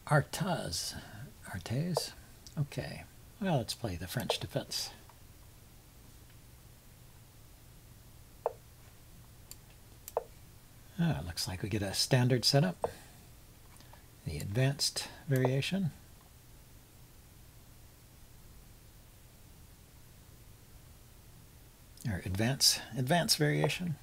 Artez. Artez? Okay. Well, let's play the French defense. Looks like we get a standard setup. The advanced variation. Or advanced variation.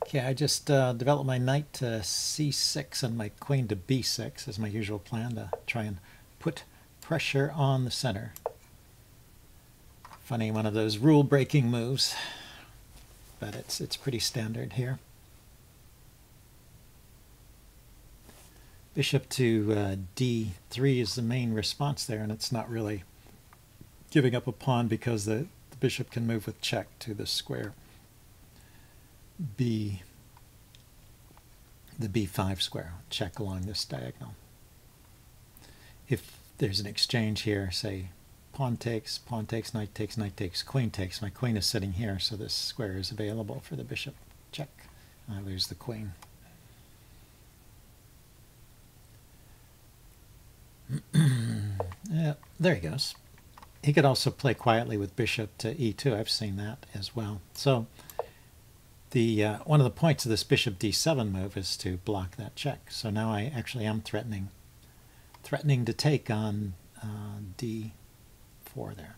Okay, I just developed my knight to c6 and my queen to b6 as my usual plan to try and put pressure on the center. Funny, one of those rule-breaking moves, but it's pretty standard here. Bishop to d3 is the main response there, and it's not really giving up a pawn because the bishop can move with check to the square the b5 square, check along this diagonal. If there's an exchange here, say pawn takes, knight takes, queen takes, my queen is sitting here, so this square is available for the bishop check. I lose the queen. Yeah, there he goes. He could also play quietly with bishop to e2. I've seen that as well. So the one of the points of this bishop d7 move is to block that check. So now I actually am threatening to take on d4 there.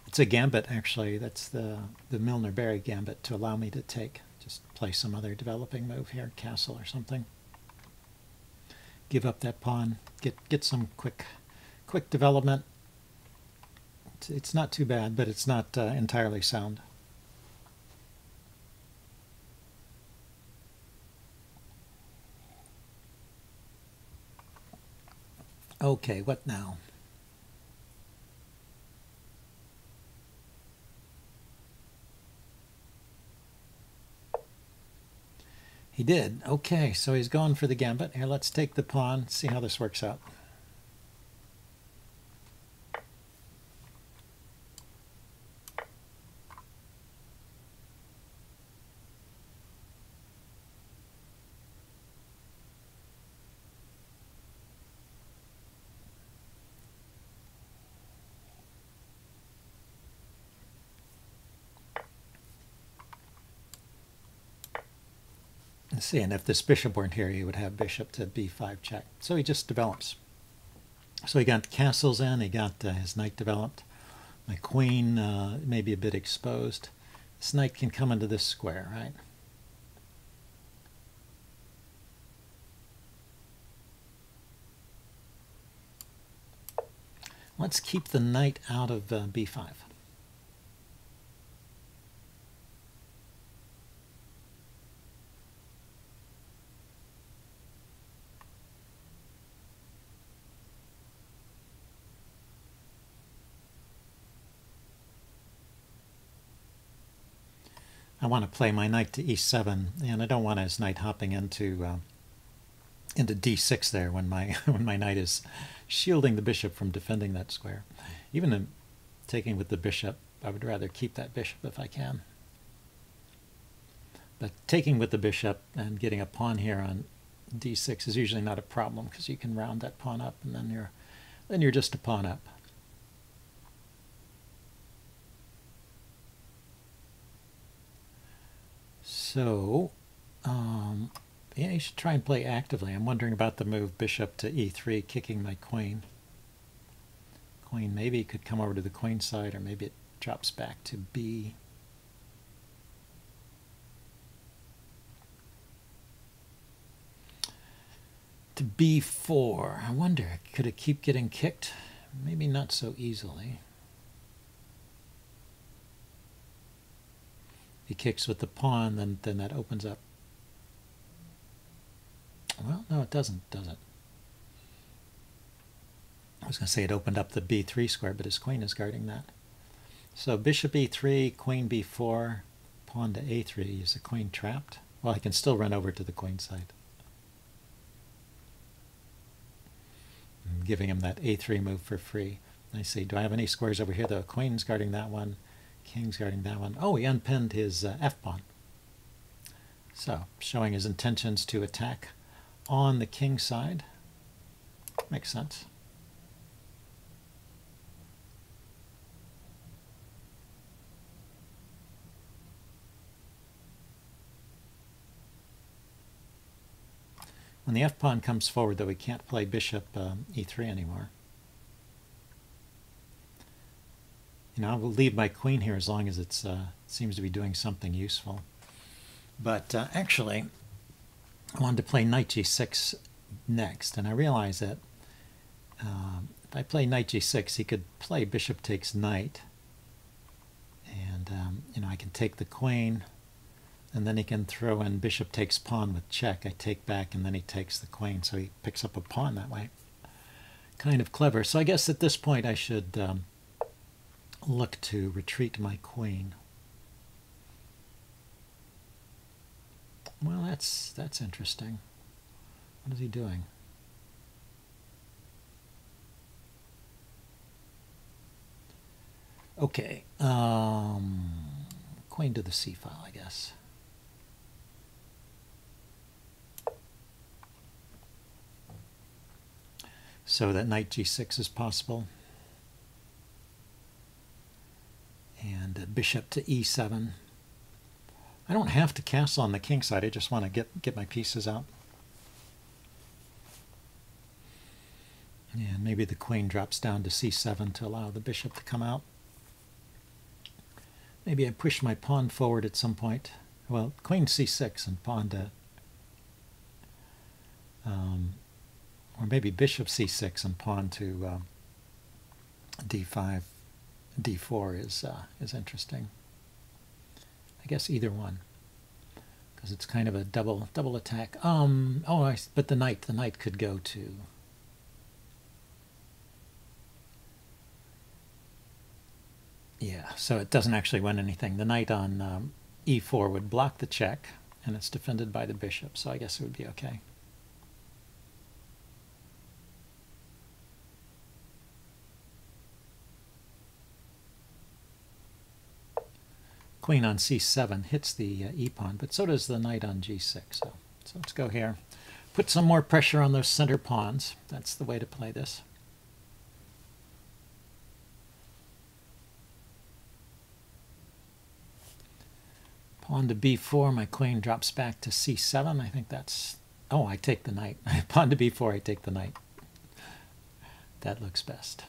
It's a gambit, actually. That's the Milner-Barry gambit to allow me to take. Just play some other developing move here, castle or something. Give up that pawn, get some quick development. It's not too bad, but it's not entirely sound. Okay, what now? He did. Okay, so he's going for the gambit. Here, let's take the pawn, see how this works out. See, and if this bishop weren't here, he would have bishop to b5 check. So he just develops. So he got castles in, he got his knight developed. My queen may be a bit exposed. This knight can come into this square, right? Let's keep the knight out of b5. I want to play my knight to e7, and I don't want his knight hopping into d6 there when my when my knight is shielding the bishop from defending that square. Even in taking with the bishop, I would rather keep that bishop if I can. But taking with the bishop and getting a pawn here on d6 is usually not a problem because you can round that pawn up, and then you're just a pawn up. So, yeah, you should try and play actively. I'm wondering about the move bishop to e3, kicking my queen. Queen maybe could come over to the queen side, or maybe it drops back to b. To b4. I wonder, could it keep getting kicked? Maybe not so easily. If he kicks with the pawn, then that opens up. Well, no, it doesn't, does it? I was going to say it opened up the b3 square, but his queen is guarding that. So bishop e3, queen b4, pawn to a3. Is the queen trapped? Well, I can still run over to the queen side. giving him that a3 move for free. I see, do I have any squares over here? The queen's guarding that one, king's guarding that one. Oh, he unpinned his f-pawn. So, showing his intentions to attack on the king side. Makes sense. When the f-pawn comes forward, though, we can't play bishop e3 anymore. You know, I will leave my queen here as long as it seems to be doing something useful. But actually, I wanted to play knight g6 next, and I realized that if I play knight g6, he could play bishop takes knight, and you know, I can take the queen, and then he can throw in bishop takes pawn with check. I take back, and then he takes the queen, so he picks up a pawn that way. Kind of clever. So I guess at this point I should look to retreat my queen. Well, that's interesting. What is he doing? Okay, queen to the c file, I guess. So that knight g6 is possible. And bishop to e7. I don't have to castle on the king side, I just want to get my pieces out. And maybe the queen drops down to c7 to allow the bishop to come out. Maybe I push my pawn forward at some point. Well, queen c6 and pawn to... or maybe bishop c6 and pawn to d5, d4 is interesting. I guess either one, because it's kind of a double attack. But the knight could go to... Yeah, so it doesn't actually win anything. The knight on e4 would block the check, and it's defended by the bishop, so I guess it would be okay. Queen on c7 hits the e-pawn, but so does the knight on g6. So let's go here. Put some more pressure on those center pawns. That's the way to play this. Pawn to b4, my queen drops back to c7. I think that's... Oh, I take the knight. Pawn to b4, I take the knight. That looks best.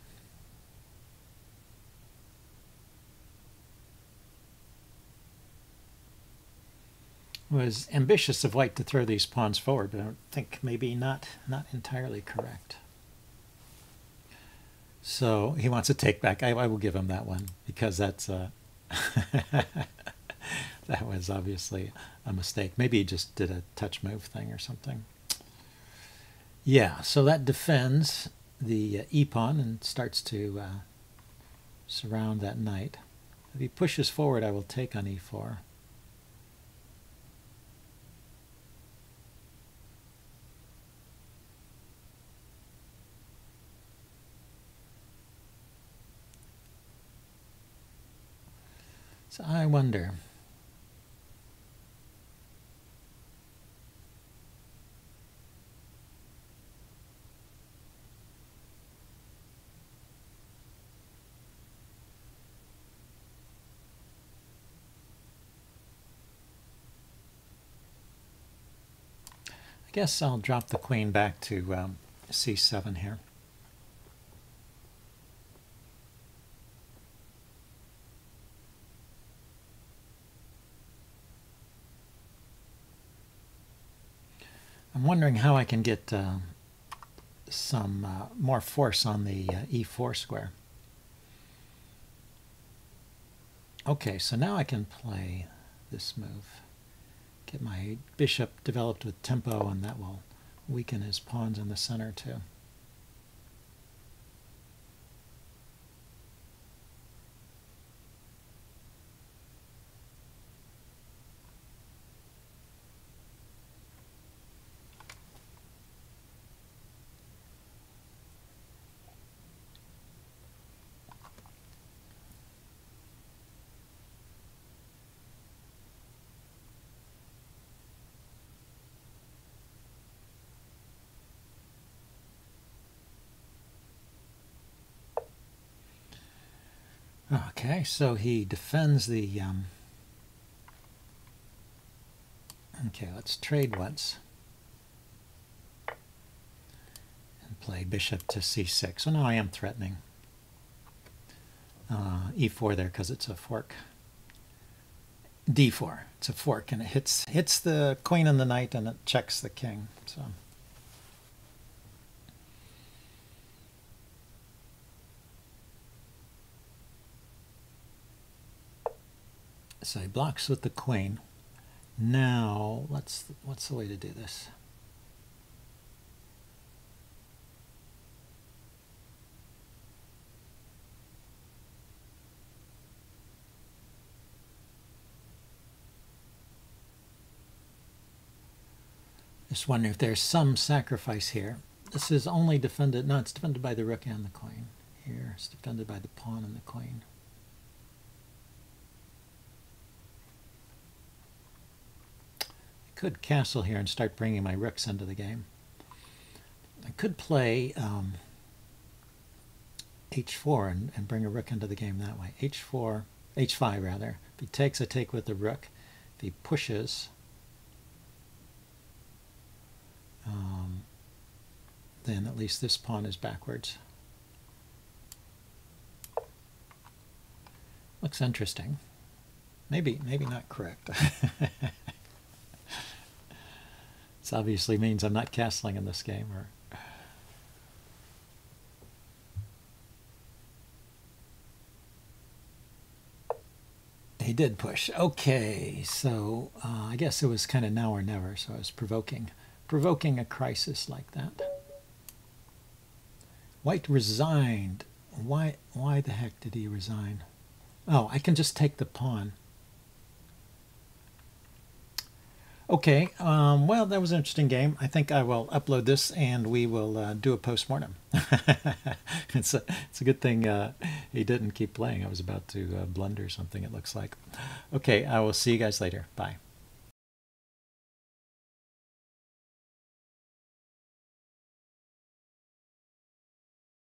It was ambitious of white to throw these pawns forward, but I think maybe not entirely correct. So he wants to take back. I will give him that one, because that's that was obviously a mistake. Maybe he just did a touch move thing or something. Yeah, so that defends the e-pawn and starts to surround that knight. If he pushes forward, I will take on e4. So I wonder. I guess I'll drop the queen back to c7 here. I'm wondering how I can get some more force on the e4 square. Okay, so now I can play this move. Get my bishop developed with tempo, and that will weaken his pawns in the center too. Okay, so he defends the... okay, let's trade once. And play bishop to c6. So now I am threatening e4 there because it's a fork. d4, it's a fork, and it hits the queen and the knight, and it checks the king. So he blocks with the queen. Now, what's the way to do this? Just wondering if there's some sacrifice here. This is only defended, no, it's defended by the rook and the queen. Here, it's defended by the pawn and the queen. I could castle here and start bringing my rooks into the game. I could play h4 and bring a rook into the game that way. h4, h5 rather. If he takes, I take with the rook. If he pushes, then at least this pawn is backwards. Looks interesting. Maybe not correct. This obviously means I'm not castling in this game. He did push. Okay, so I guess it was kind of now or never, so I was provoking a crisis like that. White resigned. Why the heck did he resign? Oh, I can just take the pawn. Okay, well, that was an interesting game. I think I will upload this and we will do a post-mortem. It's a good thing he didn't keep playing. I was about to blunder something, it looks like. Okay, I will see you guys later. Bye.